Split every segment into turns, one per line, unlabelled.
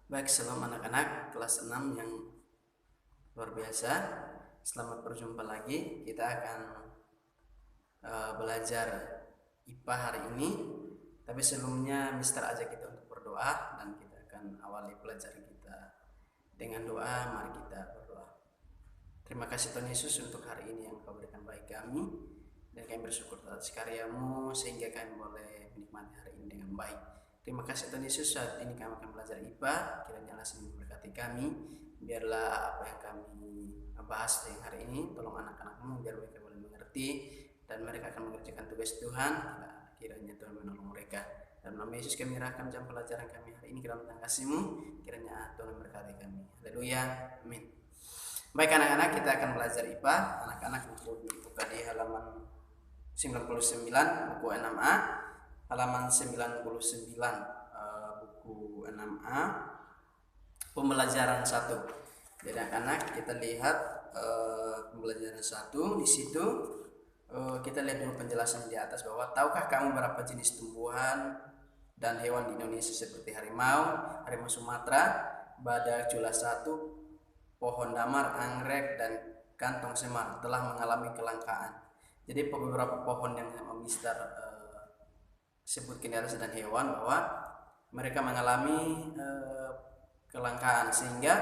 Baik, salam anak-anak kelas 6 yang luar biasa. Selamat berjumpa lagi. Kita akan belajar IPA hari ini. Tapi sebelumnya Mister ajak kita untuk berdoa dan kita akan awali pelajaran kita dengan doa. Mari kita berdoa. Terima kasih Tuhan Yesus untuk hari ini yang Kau berikan bagi kami, dan kami bersyukur atas karya-Mu sehingga kami boleh menikmati hari ini dengan baik. Terima kasih Tuhan Yesus, saat ini kami akan belajar IPA. Kiranya Allah memberkati kami. Biarlah apa yang kami bahas hari ini, tolong anak-anak-Mu biar mereka boleh mengerti dan mereka akan mengerjakan tugas Tuhan. Kiranya Tuhan menolong mereka. Dalam nama Yesus kami menyerahkan jam pelajaran kami hari ini ke dalam tangan kasih-Mu. Kiranya Tuhan memberkati kami. Haleluya. Amin. Baik anak-anak, kita akan belajar IPA. Anak-anak buka di halaman 99 buku 6A, halaman 99 buku 6A, pembelajaran 1. Jadi anak-anak kita lihat pembelajaran 1 di situ. Kita lihat dulu penjelasan di atas bahwa tahukah kamu berapa jenis tumbuhan dan hewan di Indonesia seperti harimau Sumatera, badak jula 1, pohon damar, anggrek, dan kantong semar telah mengalami kelangkaan. Jadi beberapa pohon yang Mister sebutkan di atas dan hewan bahwa mereka mengalami kelangkaan, sehingga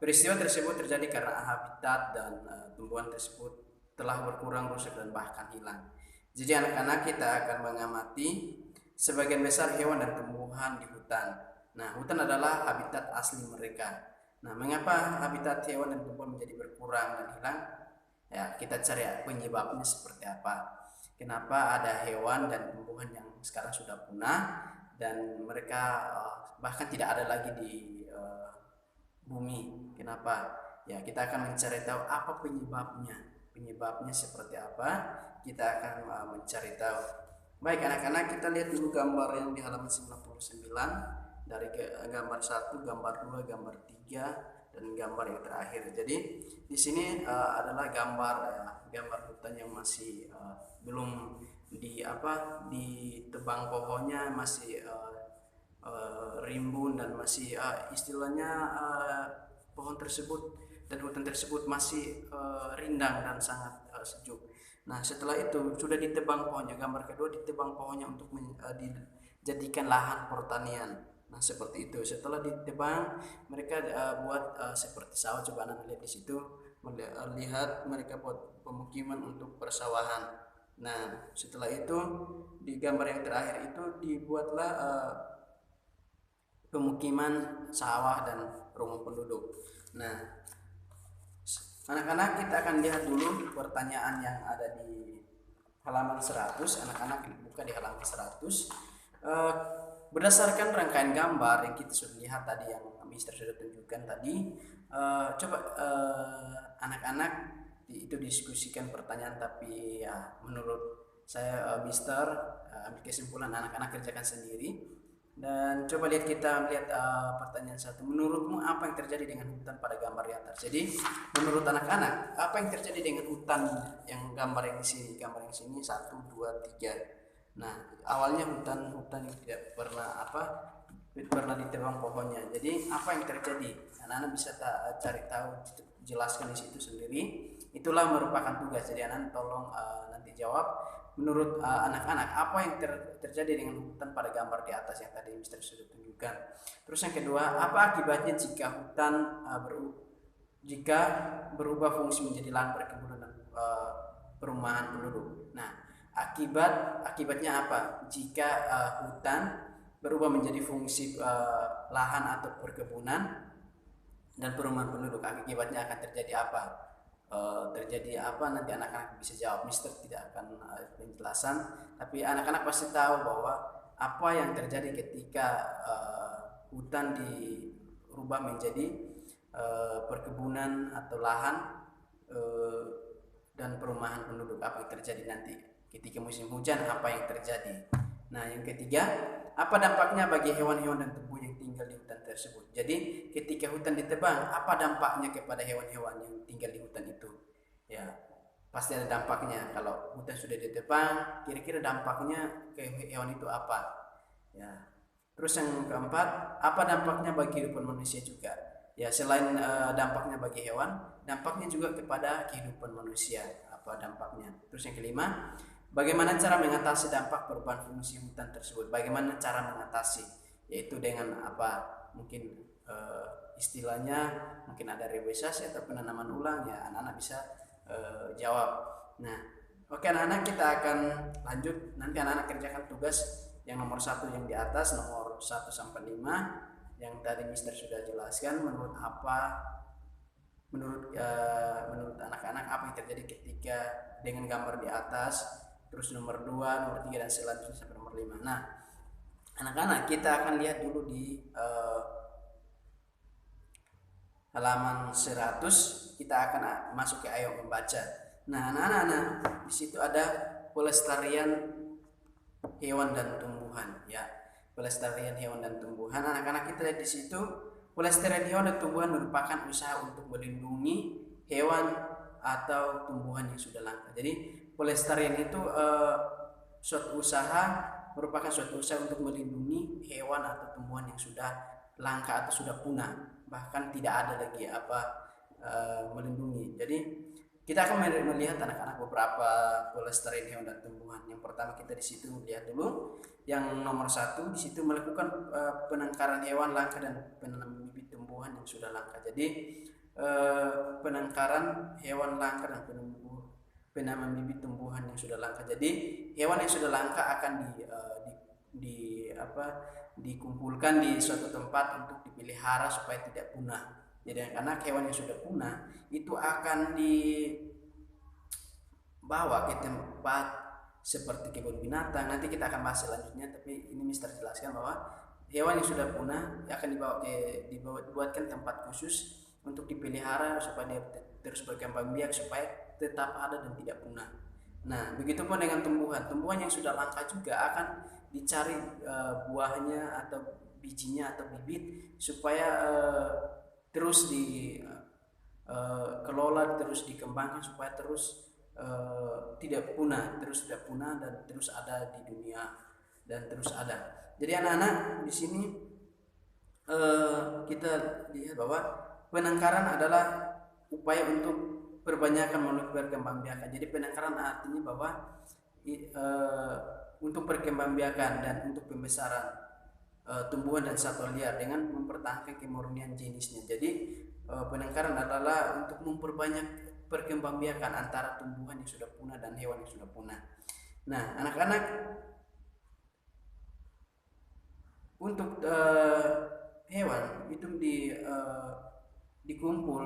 peristiwa tersebut terjadi karena habitat dan tumbuhan tersebut telah berkurang, rusak, dan bahkan hilang. Jadi anak-anak kita akan mengamati sebagian besar hewan dan tumbuhan di hutan. Nah, hutan adalah habitat asli mereka. Nah, mengapa habitat hewan dan tumbuhan menjadi berkurang dan hilang? Ya, kita cari penyebabnya seperti apa. Kenapa ada hewan dan tumbuhan yang sekarang sudah punah dan mereka bahkan tidak ada lagi di bumi. Kenapa? Ya, kita akan mencari tahu apa penyebabnya. Penyebabnya seperti apa? Kita akan mencari tahu. Baik anak-anak, kita lihat dulu gambar yang di halaman 99. Dari gambar 1, gambar 2, gambar 3, dan gambar yang terakhir. Jadi di sini adalah gambar hutan yang masih belum ditebang pohonnya, masih rimbun dan masih istilahnya pohon tersebut dan hutan tersebut masih rindang dan sangat sejuk. Nah, setelah itu sudah ditebang pohonnya. Gambar kedua, ditebang pohonnya untuk dijadikan lahan pertanian. Nah, seperti itu. Setelah ditebang, mereka buat seperti sawah. Coba Anda lihat di situ, lihat mereka buat pemukiman untuk persawahan. Nah, setelah itu di gambar yang terakhir itu dibuatlah pemukiman sawah dan rumah penduduk. Nah, anak-anak kita akan lihat dulu pertanyaan yang ada di halaman 100. Anak-anak buka di halaman 100. Berdasarkan rangkaian gambar yang kita sudah lihat tadi, yang Mister sudah tunjukkan tadi, coba anak-anak itu diskusikan pertanyaan, tapi ya menurut saya Mister ambil kesimpulan anak-anak kerjakan sendiri. Dan coba kita lihat pertanyaan 1. Menurutmu apa yang terjadi dengan hutan pada gambar di atas? Jadi menurut anak-anak apa yang terjadi dengan hutan yang gambar yang di sini? Gambar yang sini 1, 2, 3. Nah, awalnya hutan yang tidak pernah ditebang pohonnya. Jadi apa yang terjadi? Anak-anak bisa cari tahu, jelaskan di situ sendiri. Itulah merupakan tugas. Jadi anak tolong nanti jawab. Menurut anak-anak apa yang terjadi dengan hutan pada gambar di atas yang tadi Mister sudah tunjukkan. Terus yang kedua, apa akibatnya jika hutan berubah fungsi menjadi lahan perkebunan dan perumahan penduduk? Nah, akibatnya apa jika hutan berubah menjadi fungsi lahan atau perkebunan dan perumahan penduduk? Akibatnya akan terjadi apa? Terjadi apa nanti anak-anak bisa jawab. Mister tidak akan penjelasan, tapi anak-anak pasti tahu bahwa apa yang terjadi ketika hutan dirubah menjadi perkebunan atau lahan dan perumahan penduduk. Apa yang terjadi nanti ketika musim hujan, apa yang terjadi? Nah, yang ketiga, apa dampaknya bagi hewan-hewan dan tumbuh yang tinggal di hutan tersebut? Jadi ketika hutan ditebang, apa dampaknya kepada hewan-hewan yang tinggal di hutan itu? Ya, pasti ada dampaknya. Kalau hutan sudah ditebang, kira-kira dampaknya ke hewan itu apa? Ya, Terus yang keempat, apa dampaknya bagi kehidupan manusia juga? Ya, selain dampaknya bagi hewan, dampaknya juga kepada kehidupan manusia. Apa dampaknya? Terus yang kelima, bagaimana cara mengatasi dampak perubahan fungsi hutan tersebut? Bagaimana cara mengatasi? Yaitu dengan apa? Mungkin istilahnya mungkin ada reboisasi atau penanaman ulang, ya anak-anak bisa jawab. Nah, oke anak-anak, kita akan lanjut. Nanti anak-anak kerjakan tugas yang nomor 1 yang di atas, nomor 1 sampai 5 yang tadi Mister sudah jelaskan. Menurut anak-anak apa yang terjadi ketika dengan gambar di atas, terus nomor 2, nomor 3 dan selanjutnya sampai nomor 5. Nah, anak-anak, kita akan lihat dulu di halaman 100. Kita akan masuk ke ayo membaca. Nah, anak-anak, di situ ada pelestarian hewan dan tumbuhan, ya. Pelestarian hewan dan tumbuhan. Anak-anak, kita lihat di situ, pelestarian hewan dan tumbuhan merupakan usaha untuk melindungi hewan atau tumbuhan yang sudah langka. Jadi pelestarian itu merupakan suatu usaha untuk melindungi hewan atau tumbuhan yang sudah langka atau sudah punah, bahkan tidak ada lagi melindungi. Jadi kita akan melihat anak-anak beberapa pelestarian hewan dan tumbuhan. Yang pertama kita di situ lihat dulu yang nomor 1, di situ melakukan penangkaran hewan langka dan penanaman bibit tumbuhan yang sudah langka. Jadi penangkaran hewan langka dan penanaman bibit tumbuhan yang sudah langka. Jadi hewan yang sudah langka akan dikumpulkan di suatu tempat untuk dipelihara supaya tidak punah. Jadi karena hewan yang sudah punah itu akan dibawa ke tempat seperti kebun binatang. Nanti kita akan bahas selanjutnya, tapi ini Mister jelaskan bahwa hewan yang sudah punah akan dibuatkan tempat khusus untuk dipelihara supaya dia terus berkembang biak supaya tetap ada dan tidak punah. Nah, begitupun dengan tumbuhan yang sudah langka juga akan dicari buahnya atau bijinya atau bibit supaya terus dikelola, terus dikembangkan supaya terus tidak punah dan terus ada di dunia dan terus ada. Jadi anak-anak, di sini kita lihat bahwa penangkaran adalah upaya untuk perbanyakan makhluk berkembangbiakan. Jadi penangkaran artinya bahwa untuk perkembangbiakan dan untuk pembesaran tumbuhan dan satwa liar dengan mempertahankan kemurnian jenisnya. Jadi penangkaran adalah untuk memperbanyak perkembangbiakan antara tumbuhan yang sudah punah dan hewan yang sudah punah. Nah, anak-anak, untuk hewan itu dikumpul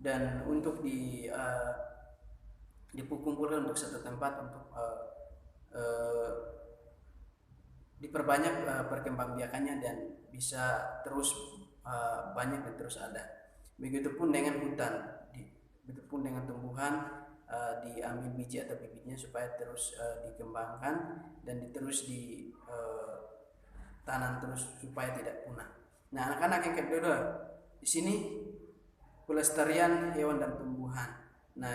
dan untuk dikumpulkan untuk satu tempat untuk diperbanyak perkembangbiakannya dan bisa terus banyak dan terus ada. Begitupun dengan hutan, begitupun dengan tumbuhan, diambil biji atau bibitnya supaya terus dikembangkan dan terus ditanam terus supaya tidak punah. Nah, anak-anak, yang kedua di sini pelestarian hewan dan tumbuhan. Nah,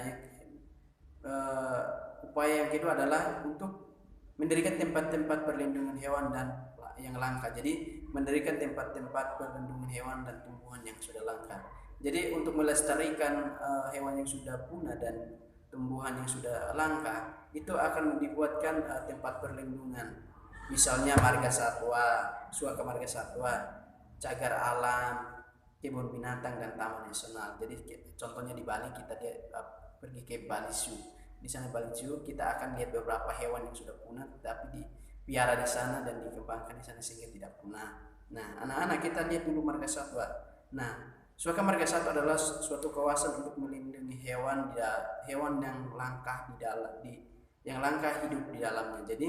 upaya yang kedua adalah untuk mendirikan tempat-tempat perlindungan hewan dan yang langka. Jadi mendirikan tempat-tempat perlindungan hewan dan tumbuhan yang sudah langka. Jadi untuk melestarikan hewan yang sudah punah dan tumbuhan yang sudah langka, itu akan dibuatkan tempat perlindungan. Misalnya marga satwa, suaka marga satwa, cagar alam, kebun binatang dan taman nasional. Jadi contohnya di Bali, kita pergi ke Bali Zoo. Di sana Bali Zoo kita akan lihat beberapa hewan yang sudah punah tapi dipiara di sana dan dikembangkan di sana sehingga tidak punah. Nah, anak-anak, kita lihat dulu marga satwa. Nah, suaka marga satwa adalah suatu kawasan untuk melindungi hewan yang langka yang langka hidup di dalamnya. Jadi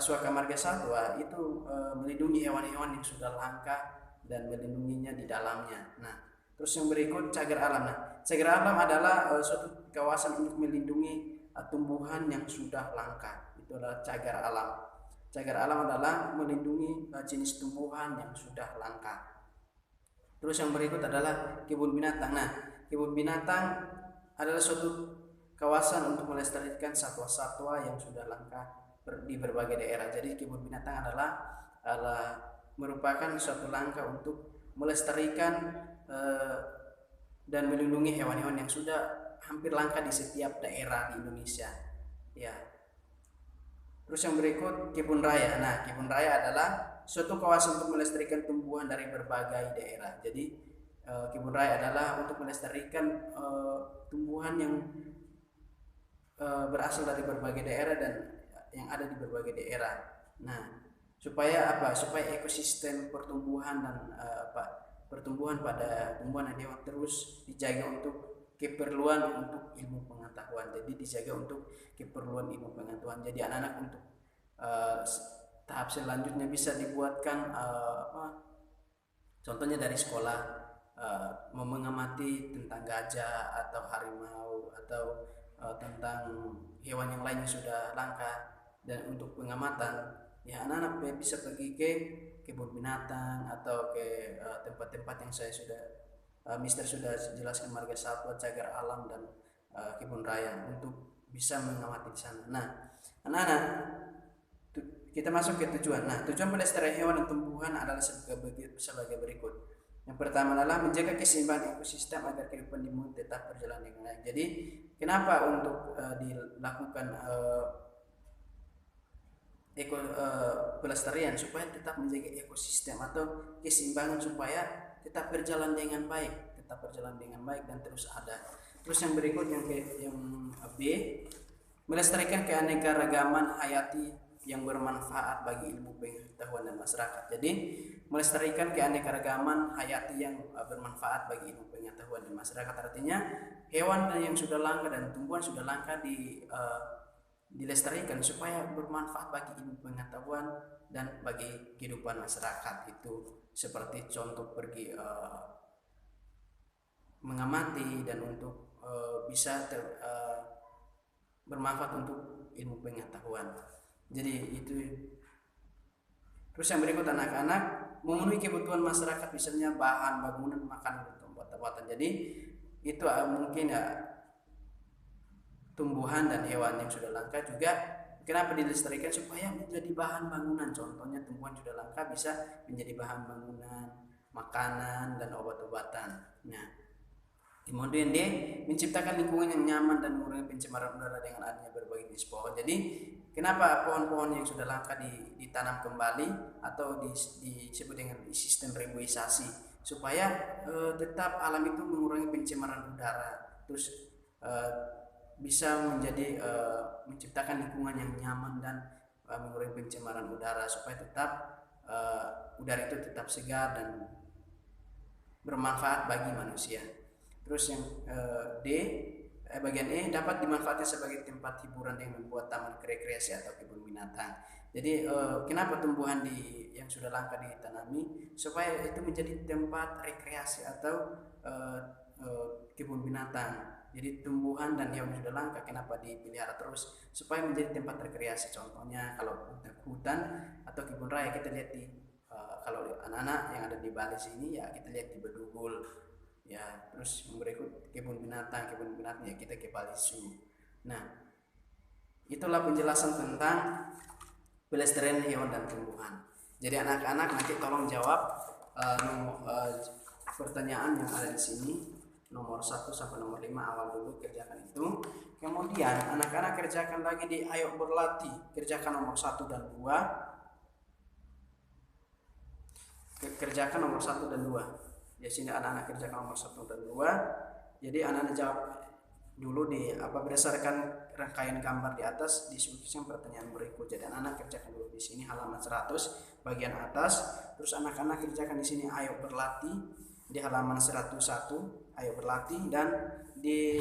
suaka marga satwa itu melindungi hewan-hewan yang sudah langka dan melindunginya di dalamnya. Nah, terus yang berikut cagar alam. Nah, cagar alam adalah suatu kawasan untuk melindungi tumbuhan yang sudah langka. Itu adalah cagar alam. Cagar alam adalah melindungi jenis tumbuhan yang sudah langka. Terus yang berikut adalah kebun binatang. Nah, kebun binatang adalah suatu kawasan untuk melestarikan satwa-satwa yang sudah langka di berbagai daerah. Jadi kebun binatang adalah merupakan suatu langkah untuk melestarikan dan melindungi hewan-hewan yang sudah hampir langka di setiap daerah di Indonesia. Ya. Terus yang berikut kebun raya. Nah, kebun raya adalah suatu kawasan untuk melestarikan tumbuhan dari berbagai daerah. Jadi kebun raya adalah untuk melestarikan tumbuhan yang berasal dari berbagai daerah dan yang ada di berbagai daerah. Nah, supaya apa? Supaya ekosistem pertumbuhan dan pertumbuhan pada tumbuhan dan hewan terus dijaga untuk keperluan untuk ilmu pengetahuan. Jadi dijaga untuk keperluan ilmu pengetahuan. Jadi anak-anak untuk tahap selanjutnya bisa dibuatkan contohnya dari sekolah mengamati tentang gajah atau harimau atau tentang hewan yang lain yang sudah langka. Dan untuk pengamatan ya anak-anak bisa pergi ke kebun binatang atau ke tempat-tempat yang saya sudah Mister sudah jelaskan, marga satwa, cagar alam dan kebun raya untuk bisa mengamati di sana. Nah, anak-anak kita masuk ke tujuan. Nah, tujuan pelestarian hewan dan tumbuhan adalah sebagai berikut. Yang pertama adalah menjaga keseimbangan ekosistem agar kehidupan di bumi tetap berjalan dengan baik. Jadi, kenapa untuk dilakukan pelestarian supaya tetap menjaga ekosistem atau keseimbangan supaya tetap berjalan dengan baik, dan terus ada. Terus yang berikut yang B, melestarikan keanekaragaman hayati yang bermanfaat bagi ilmu pengetahuan dan masyarakat. Jadi melestarikan keanekaragaman hayati yang bermanfaat bagi ilmu pengetahuan dan masyarakat artinya hewan yang sudah langka dan tumbuhan sudah langka dilestarikan supaya bermanfaat bagi ilmu pengetahuan dan bagi kehidupan masyarakat. Itu seperti contoh pergi mengamati dan untuk bisa bermanfaat untuk ilmu pengetahuan. Jadi itu. Terus yang berikut anak-anak memenuhi kebutuhan masyarakat misalnya bahan bangunan, makanan dan obat-obatan. Jadi itu mungkin ya tumbuhan dan hewan yang sudah langka juga kenapa dilestarikan supaya menjadi bahan bangunan. Contohnya tumbuhan sudah langka bisa menjadi bahan bangunan, makanan dan obat-obatan. Nah, kemudian D, menciptakan lingkungan yang nyaman dan mengurangi pencemaran udara dengan adanya berbagai jenis pohon. Jadi kenapa pohon-pohon yang sudah langka ditanam kembali atau disebut dengan sistem reboisasi supaya tetap alam itu mengurangi pencemaran udara, terus bisa menjadi menciptakan lingkungan yang nyaman dan mengurangi pencemaran udara supaya tetap udara itu tetap segar dan bermanfaat bagi manusia. Terus yang bagian E, dapat dimanfaatkan sebagai tempat hiburan yang membuat taman rekreasi atau kebun binatang. Jadi kenapa tumbuhan yang sudah langka ditanami supaya itu menjadi tempat rekreasi atau kebun binatang. Jadi tumbuhan dan hewan yang sudah langka kenapa dipelihara terus supaya menjadi tempat rekreasi. Contohnya kalau hutan atau kebun raya kita lihat kalau anak-anak yang ada di Bali sini ya kita lihat di Bedugul. Ya, terus berikut kebun binatang ya kita ke Bali Zoo. Nah, itulah penjelasan tentang pelestarian hewan dan tumbuhan. Jadi anak-anak nanti tolong jawab pertanyaan yang ada di sini nomor 1 sampai nomor 5 awal dulu kerjakan itu. Kemudian anak-anak kerjakan lagi di ayo berlatih, kerjakan nomor 1 dan 2. Kerjakan nomor 1 dan 2. Di sini anak-anak kerjakan nomor 1 dan 2. Jadi anak-anak jawab dulu berdasarkan rangkaian gambar di atas disusun pertanyaan berikut. Jadi anak-anak kerjakan dulu di sini halaman 100 bagian atas. Terus anak-anak kerjakan di sini ayo berlatih di halaman 101 ayo berlatih dan di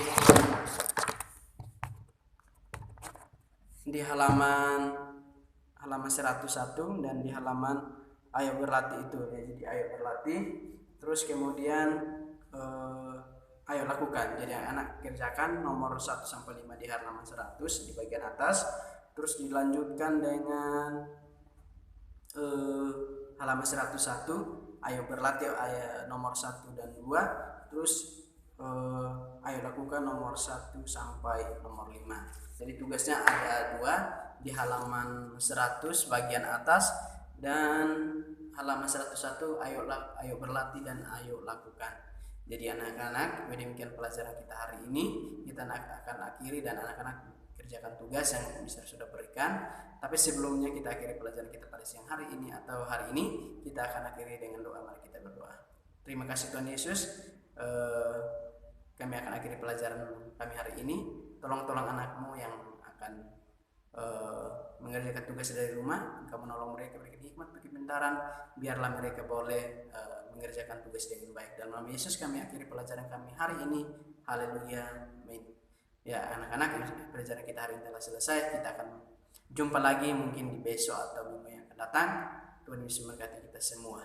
halaman 101 dan di halaman ayo berlatih itu. Jadi ayo berlatih. Terus kemudian ayo lakukan. Jadi anak kerjakan nomor 1 sampai 5 di halaman 100 di bagian atas. Terus dilanjutkan dengan halaman 101 ayo berlatih nomor 1 dan 2. Terus ayo lakukan nomor 1 sampai nomor 5. Jadi tugasnya ada 2 di halaman 100 bagian atas dan halaman 101, ayo berlatih dan ayo lakukan. Jadi anak-anak, demikian pelajaran kita hari ini. Kita akan akhiri dan anak-anak kerjakan tugas yang Mister sudah berikan. Tapi sebelumnya kita akhiri pelajaran kita pada siang hari ini atau hari ini, kita akan akhiri dengan doa. Mari kita berdoa. Terima kasih Tuhan Yesus. Kami akan akhiri pelajaran kami hari ini. Tolong anakmu yang akan mengerjakan tugas dari rumah, Engkau menolong mereka, berikan hikmat, berikan kepintaran, biarlah mereka boleh mengerjakan tugas dengan baik. Dalam nama Yesus kami akhiri pelajaran kami hari ini. Haleluya, amin. Ya anak-anak, pelajaran kita hari ini telah selesai. Kita akan jumpa lagi mungkin di besok atau minggu yang akan datang. Tuhan Yesus memberkati kita semua.